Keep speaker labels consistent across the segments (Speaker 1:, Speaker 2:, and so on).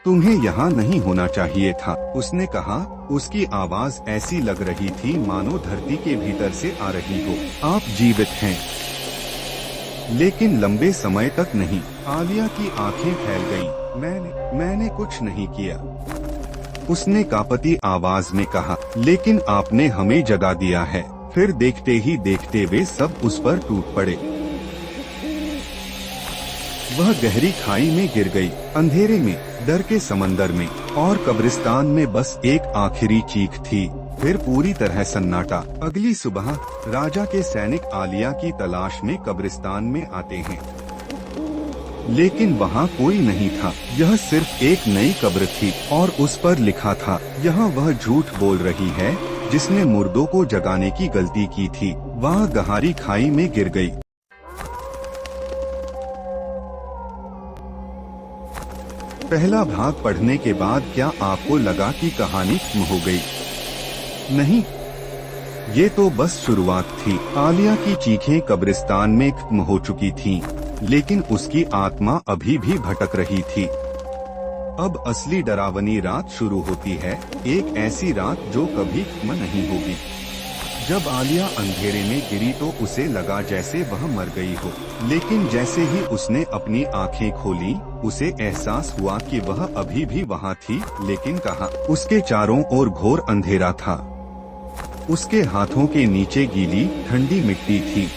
Speaker 1: तुम्हें यहाँ नहीं होना चाहिए था, उसने कहा। उसकी आवाज ऐसी लग रही थी मानो धरती के भीतर से आ रही हो। आप जीवित हैं, लेकिन लंबे समय तक नहीं। आलिया की आंखें फैल गईं। मैंने कुछ नहीं किया, उसने कांपती आवाज में कहा। लेकिन आपने हमें जगा दिया है। फिर देखते ही देखते वे सब उस पर टूट पड़े। वह गहरी खाई में गिर गई, अंधेरे में, डर के समंदर में, और कब्रिस्तान में बस एक आखिरी चीख थी। फिर पूरी तरह सन्नाटा। अगली सुबह राजा के सैनिक आलिया की तलाश में कब्रिस्तान में आते हैं, लेकिन वहाँ कोई नहीं था। यह सिर्फ एक नई कब्र थी और उस पर लिखा था, यह वह झूठ बोल रही है जिसने मुर्दों को जगाने की गलती की थी। वह गहरी खाई में गिर गई। पहला भाग पढ़ने के बाद क्या आपको लगा कि कहानी खत्म हो गई? नहीं, ये तो बस शुरुआत थी। आलिया की चीखें कब्रिस्तान में खत्म हो चुकी थीं, लेकिन उसकी आत्मा अभी भी भटक रही थी। अब असली डरावनी रात शुरू होती है, एक ऐसी रात जो कभी खत्म नहीं होगी। जब आलिया अंधेरे में गिरी तो उसे लगा जैसे वह मर गई हो, लेकिन जैसे ही उसने अपनी आंखें खोली, उसे एहसास हुआ कि वह अभी भी वहाँ थी, लेकिन कहाँ? उसके चारों ओर घोर अंधेरा था। उसके हाथों के नीचे गीली ठंडी मिट्टी थी।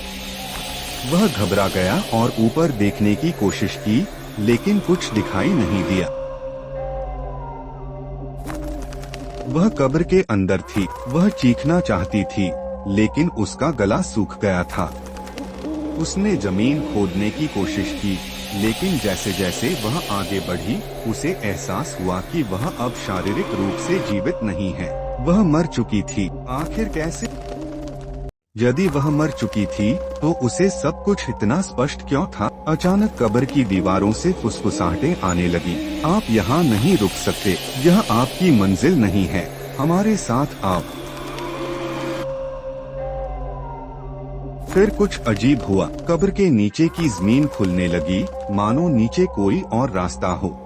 Speaker 1: वह घबरा गया और ऊपर देखने की कोशिश की, लेकिन कुछ दिखाई नहीं दिया। वह कब्र के अंदर थी। वह चीखना चाहती थी, लेकिन उसका गला सूख गया था। उसने जमीन खोदने की कोशिश की, लेकिन जैसे जैसे वह आगे बढ़ी, उसे एहसास हुआ कि वह अब शारीरिक रूप से जीवित नहीं है। वह मर चुकी थी। आखिर कैसे? यदि वह मर चुकी थी, तो उसे सब कुछ इतना स्पष्ट क्यों था? अचानक कब्र की दीवारों से फुसफुसाहटें आने लगी। आप यहाँ नहीं रुक सकते, यह आपकी मंजिल नहीं है, हमारे साथ आप। फिर कुछ अजीब हुआ। कब्र के नीचे की जमीन खुलने लगी, मानो नीचे कोई और रास्ता हो।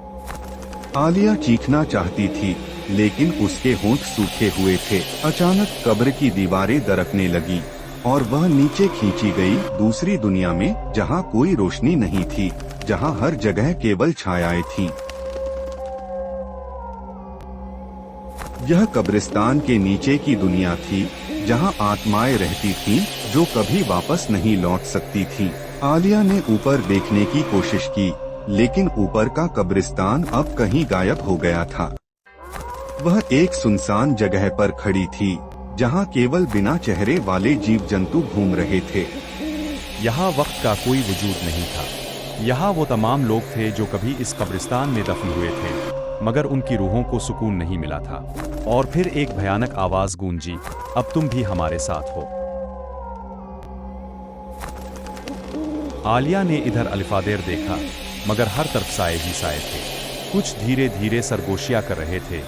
Speaker 1: आलिया चीखना चाहती थी, लेकिन उसके होंठ सूखे हुए थे। अचानक कब्र की दीवारें दरकने लगी और वह नीचे खींची गई, दूसरी दुनिया में, जहाँ कोई रोशनी नहीं थी, जहाँ हर जगह केवल छायाएं थीं। यह कब्रिस्तान के नीचे की दुनिया थी, जहाँ आत्माएं रहती थीं, जो कभी वापस नहीं लौट सकती थीं। आलिया ने ऊपर देखने की कोशिश की, लेकिन ऊपर का कब्रिस्तान अब कहीं गायब हो गया था। वह एक सुनसान जगह पर खड़ी थी, जहाँ केवल बिना चेहरे वाले जीव जंतु घूम रहे थे।
Speaker 2: यहाँ वक्त का कोई वजूद नहीं था। यहाँ वो तमाम लोग थे जो कभी इस कब्रिस्तान में दफन हुए थे, मगर उनकी रूहों को सुकून नहीं मिला था। और फिर एक भयानक आवाज गूंजी, अब तुम भी हमारे साथ हो। आलिया ने इधर अलिफादेर देखा, मगर हर तरफ साए ही साए थे। कुछ धीरे धीरे सरगोशियां कर रहे थे,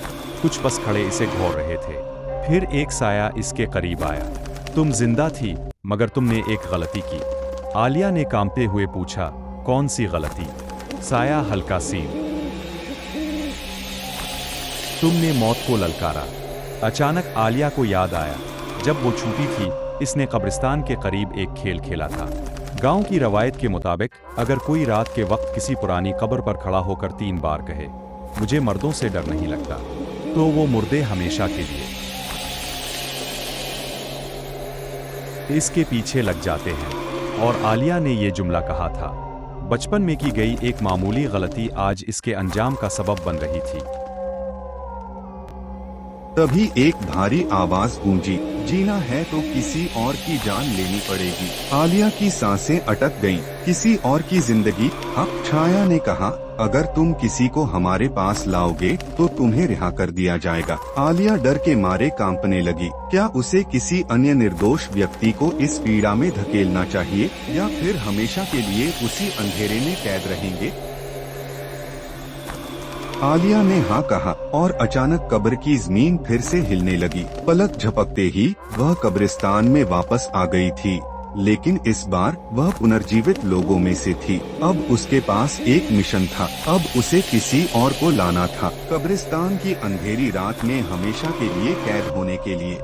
Speaker 2: कुछ बस खड़े इसे घोर रहे थे। फिर एक साया इसके करीब आया। तुम जिंदा थी, मगर तुमने एक गलती की। आलिया ने कांपते हुए पूछा, कौन सी गलती? साया हल्का सीन, तुमने मौत को ललकारा। अचानक आलिया को याद आया, जब वो छोटी थी, इसने कब्रिस्तान के करीब एक खेल खेला था। गांव की रवायत के मुताबिक, अगर कोई रात के वक्त किसी पुरानी कब्र पर खड़ा होकर 3 बार कहे, मुझे मर्दों से डर नहीं लगता, तो वो मुर्दे हमेशा के लिए इसके पीछे लग जाते हैं। और आलिया ने ये जुमला कहा था। बचपन में की गई एक मामूली गलती आज इसके अंजाम का सबब बन रही थी।
Speaker 1: तभी एक भारी आवाज गूंजी, जीना है तो किसी और की जान लेनी पड़ेगी। आलिया की सांसें अटक गईं। किसी और की जिंदगी? हाँ, छाया ने कहा, अगर तुम किसी को हमारे पास लाओगे तो तुम्हें रिहा कर दिया जाएगा। आलिया डर के मारे कांपने लगी। क्या उसे किसी अन्य निर्दोष व्यक्ति को इस पीड़ा में धकेलना चाहिए, या फिर हमेशा के लिए उसी अंधेरे में कैद रहेंगे? आलिया ने हाँ कहा, और अचानक कब्र की जमीन फिर से हिलने लगी। पलक झपकते ही वह कब्रिस्तान में वापस आ गई थी, लेकिन इस बार वह पुनर्जीवित लोगों में से थी। अब उसके पास एक मिशन था, अब उसे किसी और को लाना था, कब्रिस्तान की अंधेरी रात में हमेशा के लिए कैद होने के लिए।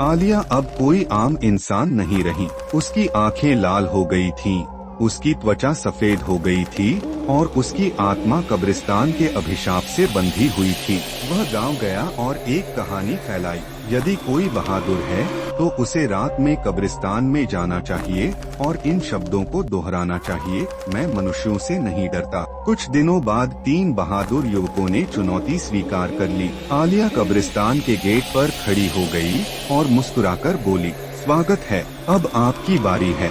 Speaker 1: आलिया अब कोई आम इंसान नहीं रही। उसकी आंखें लाल हो गई थीं, उसकी त्वचा सफेद हो गई थी और उसकी आत्मा कब्रिस्तान के अभिशाप से बंधी हुई थी। वह गांव गया और एक कहानी फैलाई। यदि कोई बहादुर है तो उसे रात में कब्रिस्तान में जाना चाहिए और इन शब्दों को दोहराना चाहिए, मैं मनुष्यों से नहीं डरता। कुछ दिनों बाद 3 बहादुर युवकों ने चुनौती स्वीकार कर ली। आलिया कब्रिस्तान के गेट पर खड़ी हो गई और मुस्कुराकर बोली, स्वागत है, अब आपकी बारी है।